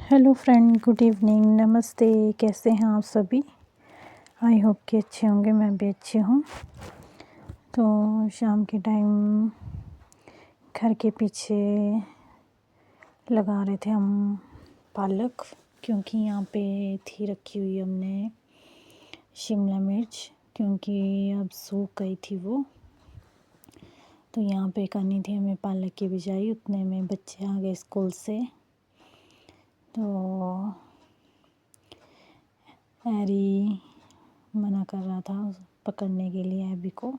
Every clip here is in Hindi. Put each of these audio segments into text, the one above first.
हेलो फ्रेंड, गुड इवनिंग, नमस्ते। कैसे हैं आप सभी? आई होप कि अच्छे होंगे। मैं भी अच्छी हूँ। तो शाम के टाइम घर के पीछे लगा रहे थे हम पालक, क्योंकि यहाँ पे थी रखी हुई हमने शिमला मिर्च, क्योंकि अब सूख गई थी वो। तो यहाँ पे करनी थी हमें पालक की बिजाई। उतने में बच्चे आ गए स्कूल से। तो हैरी मना कर रहा था पकड़ने के लिए एबी को।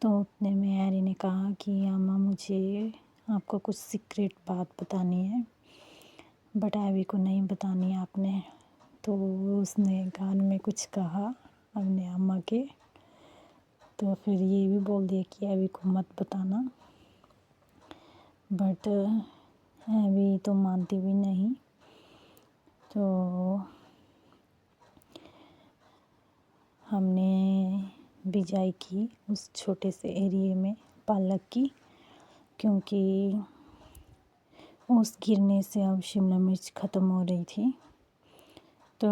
तो उतने में हैरी ने कहा कि अम्मा, मुझे आपको कुछ सीक्रेट बात बतानी है, बट एबी को नहीं बतानी है आपने। तो उसने कान में कुछ कहा अपने अम्मा के। तो फिर ये भी बोल दिया कि एबी को मत बताना, बट एबी तो मानती भी नहीं। तो हमने बिजाई की उस छोटे से एरिया में पालक की, क्योंकि ओस गिरने से अब शिमला मिर्च ख़त्म हो रही थी। तो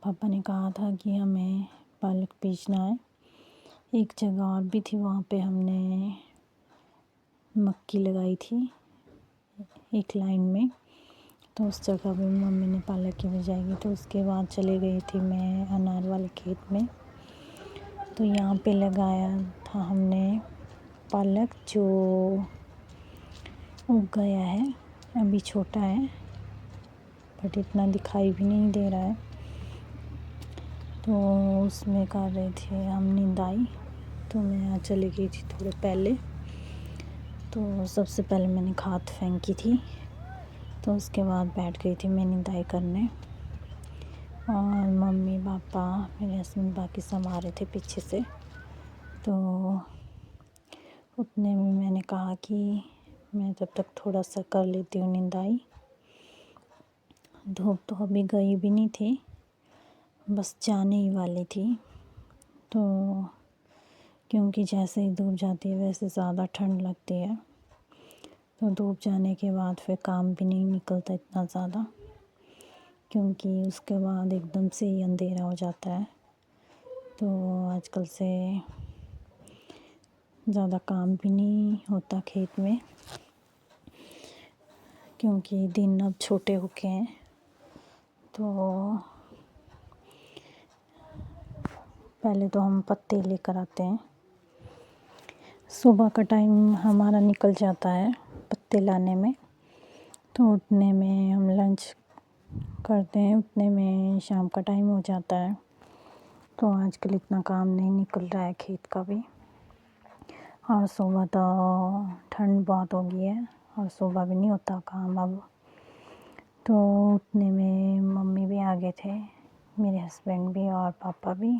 पापा ने कहा था कि हमें पालक बेचना है। एक जगह और भी थी, वहाँ पे हमने मक्की लगाई थी एक लाइन में। तो उस जगह पे मम्मी ने पालक की बिजाई की। तो उसके बाद चले गई थी मैं अनार वाले खेत में। तो यहाँ पे लगाया था हमने पालक, जो उग गया है। अभी छोटा है, बट इतना दिखाई भी नहीं दे रहा है। तो उसमें कर रहे थे हम निंदाई। तो मैं यहाँ चली गई थी थोड़े पहले। तो सबसे पहले मैंने खाद फेंकी थी। तो उसके बाद बैठ गई थी मैं निंदाई करने, और मम्मी पापा मेरे हस्बैंड बाकी सब आ रहे थे पीछे से। तो उतने में मैंने कहा कि मैं तब तक थोड़ा सा कर लेती हूँ निंदाई। धूप तो अभी गई भी नहीं थी, बस जाने ही वाली थी। तो क्योंकि जैसे ही धूप जाती है वैसे ज़्यादा ठंड लगती है। तो धूप जाने के बाद फिर काम भी नहीं निकलता इतना ज़्यादा, क्योंकि उसके बाद एकदम से ही अंधेरा हो जाता है। तो आजकल से ज़्यादा काम भी नहीं होता खेत में, क्योंकि दिन अब छोटे हो गए हैं। तो पहले तो हम पत्ते लेकर आते हैं। सुबह का टाइम हमारा निकल जाता है पत्ते लाने में। तो उतने में हम लंच करते हैं, उतने में शाम का टाइम हो जाता है। तो आजकल इतना काम नहीं निकल रहा है खेत का भी। और सुबह तो ठंड बहुत हो गई है, और सुबह भी नहीं होता काम अब। तो उतने में मम्मी भी आ गए थे, मेरे हस्बैंड भी और पापा भी।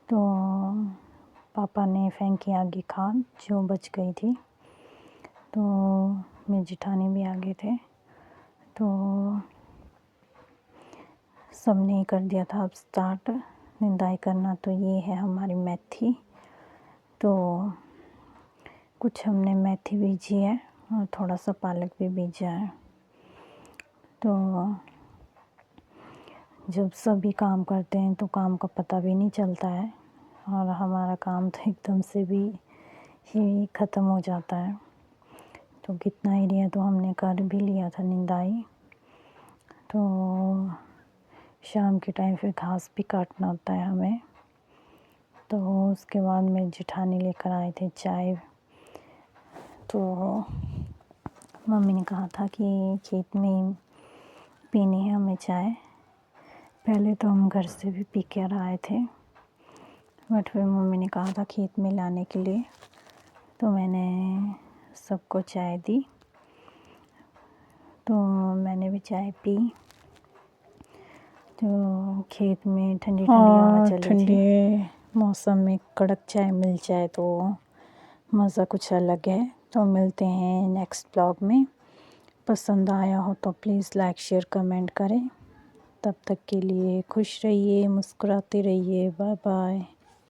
तो पापा ने फेंकी आगे खाद जो बच गई थी। तो मेरी जेठानी भी आ गए थे। तो सब ने कर दिया था अब स्टार्ट निंदाई करना। तो ये है हमारी मेथी। तो कुछ हमने मेथी बीजी है और थोड़ा सा पालक भी बीजा है। तो जब सभी काम करते हैं तो काम का पता भी नहीं चलता है, और हमारा काम तो एकदम से भी ही ख़त्म हो जाता है। तो कितना एरिया तो हमने कर भी लिया था निंदाई। तो शाम के टाइम फिर घास भी काटना होता है हमें। तो उसके बाद मेरी जेठानी लेकर आए थे चाय। तो मम्मी ने कहा था कि खेत में पीनी है हमें चाय। पहले तो हम घर से भी पी कर आए थे, बट फिर मम्मी ने कहा था खेत में लाने के लिए। तो मैंने सबको चाय दी। तो मैंने भी चाय पी। तो खेत में ठंडी ठंडी हवा चली थी। ठंडे मौसम में कड़क चाय मिल जाए तो मज़ा कुछ अलग है। तो मिलते हैं नेक्स्ट ब्लॉग में। पसंद आया हो तो प्लीज़ लाइक शेयर कमेंट करें। तब तक के लिए खुश रहिए, मुस्कुराते रहिए। Bye bye.